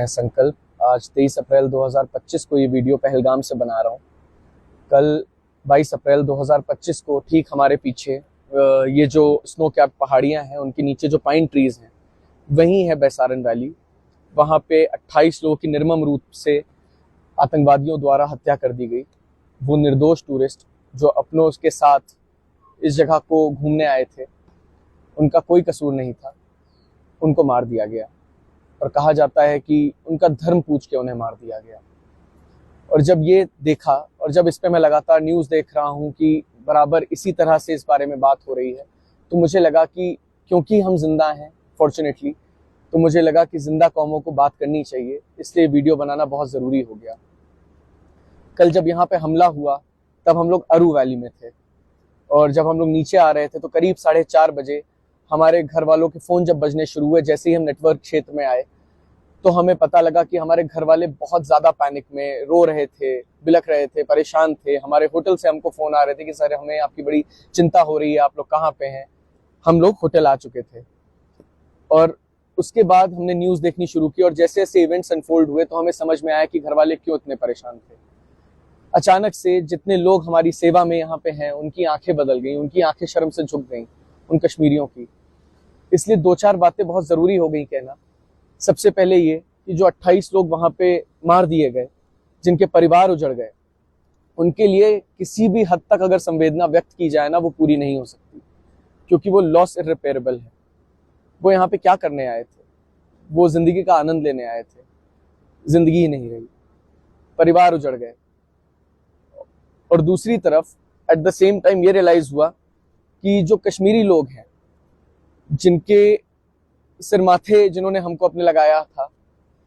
संकल्प आज 23 अप्रैल 2025 को ये वीडियो पहलगाम से बना रहा हूँ। कल 22 अप्रैल 2025 को ठीक हमारे पीछे ये जो स्नो कैप पहाड़ियाँ हैं उनके नीचे जो पाइन ट्रीज हैं वहीं है बैसारन वैली। वहाँ पे 28 लोगों की निर्मम रूप से आतंकवादियों द्वारा हत्या कर दी गई। वो निर्दोष टूरिस्ट जो अपनों के साथ इस जगह को घूमने आए थे, उनका कोई कसूर नहीं था, उनको मार दिया गया और कहा जाता है कि उनका धर्म पूछ के उन्हें मार दिया गया। और जब ये देखा और जब इस पे मैं लगातार न्यूज़ देख रहा हूँ कि बराबर इसी तरह से इस बारे में बात हो रही है, तो मुझे लगा कि क्योंकि हम जिंदा हैं फॉर्चुनेटली, तो मुझे लगा कि जिंदा कौमों को बात करनी चाहिए, इसलिए वीडियो बनाना बहुत ज़रूरी हो गया। कल जब यहाँ पे हमला हुआ तब हम लोग अरू वैली में थे और जब हम लोग नीचे आ रहे थे तो करीब 4:30 बजे हमारे घर वालों के फ़ोन जब बजने शुरू हुए, जैसे ही हम नेटवर्क क्षेत्र में आए तो हमें पता लगा कि हमारे घर वाले बहुत ज़्यादा पैनिक में रो रहे थे, बिलख रहे थे, परेशान थे। हमारे होटल से हमको फ़ोन आ रहे थे कि सर हमें आपकी बड़ी चिंता हो रही है, आप लोग कहाँ पे हैं। हम लोग होटल आ चुके थे और उसके बाद हमने न्यूज़ देखनी शुरू की और जैसे जैसे इवेंट्स अनफोल्ड हुए तो हमें समझ में आया कि घर वाले क्यों इतने परेशान थे। अचानक से जितने लोग हमारी सेवा में यहाँ पे हैं उनकी आंखें बदल गई, उनकी आंखें शर्म से झुक गई, उन कश्मीरियों की। इसलिए 2-4 बातें बहुत ज़रूरी हो गई कहना। सबसे पहले ये कि जो 28 लोग वहाँ पे मार दिए गए, जिनके परिवार उजड़ गए, उनके लिए किसी भी हद तक अगर संवेदना व्यक्त की जाए ना, वो पूरी नहीं हो सकती, क्योंकि वो लॉस इर्रिपेरेबल है। वो यहाँ पे क्या करने आए थे? वो जिंदगी का आनंद लेने आए थे, जिंदगी ही नहीं रही, परिवार उजड़ गए। और दूसरी तरफ एट द सेम टाइम ये रियलाइज हुआ कि जो कश्मीरी लोग हैं, जिनके सिर माथे जिन्होंने हमको अपने लगाया था,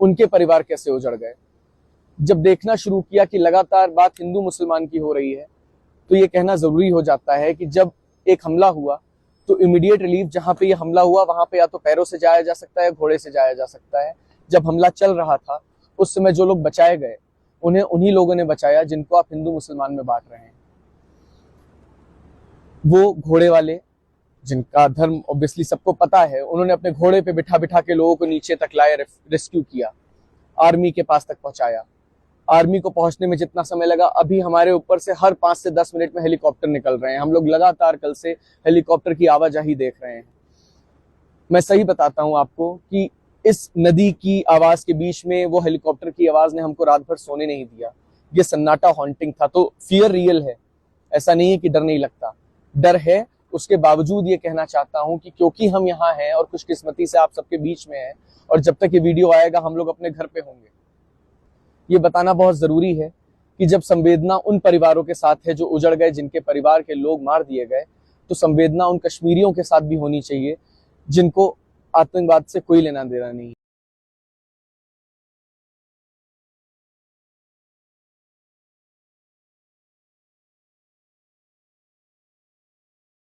उनके परिवार कैसे उजड़ गए। जब देखना शुरू किया कि लगातार बात हिंदू मुसलमान की हो रही है, तो ये कहना जरूरी हो जाता है कि जब एक हमला हुआ तो इमीडिएट रिलीफ जहां पे ये हमला हुआ वहां पे या तो पैरों से जाया जा सकता है, घोड़े से जाया जा सकता है। जब हमला चल रहा था उस समय जो लोग बचाए गए उन्हें उन्हीं लोगों ने बचाया जिनको आप हिंदू मुसलमान में बांट रहे हैं। वो घोड़े वाले, जिनका धर्म ऑब्वियसली सबको पता है, उन्होंने अपने घोड़े पे बिठा बिठा के लोगों को नीचे तक लाए, रेस्क्यू किया, आर्मी के पास तक पहुंचाया। आर्मी को पहुंचने में जितना समय लगा, अभी हमारे ऊपर से हर 5 से 10 मिनट में हेलीकॉप्टर निकल रहे हैं। हम लोग लगातार कल से हेलीकॉप्टर की आवाजाही देख रहे हैं। मैं सही बताता हूं आपको कि इस नदी की आवाज के बीच में वो हेलीकॉप्टर की आवाज ने हमको रात भर सोने नहीं दिया। ये सन्नाटा हॉन्टिंग था। तो फियर रियल है, ऐसा नहीं है कि डर नहीं लगता, डर है। उसके बावजूद ये कहना चाहता हूं कि क्योंकि हम यहाँ हैं और खुशकिस्मती से आप सबके बीच में हैं, और जब तक ये वीडियो आएगा हम लोग अपने घर पे होंगे, ये बताना बहुत जरूरी है कि जब संवेदना उन परिवारों के साथ है जो उजड़ गए, जिनके परिवार के लोग मार दिए गए, तो संवेदना उन कश्मीरियों के साथ भी होनी चाहिए जिनको आतंकवाद से कोई लेना देना नहीं।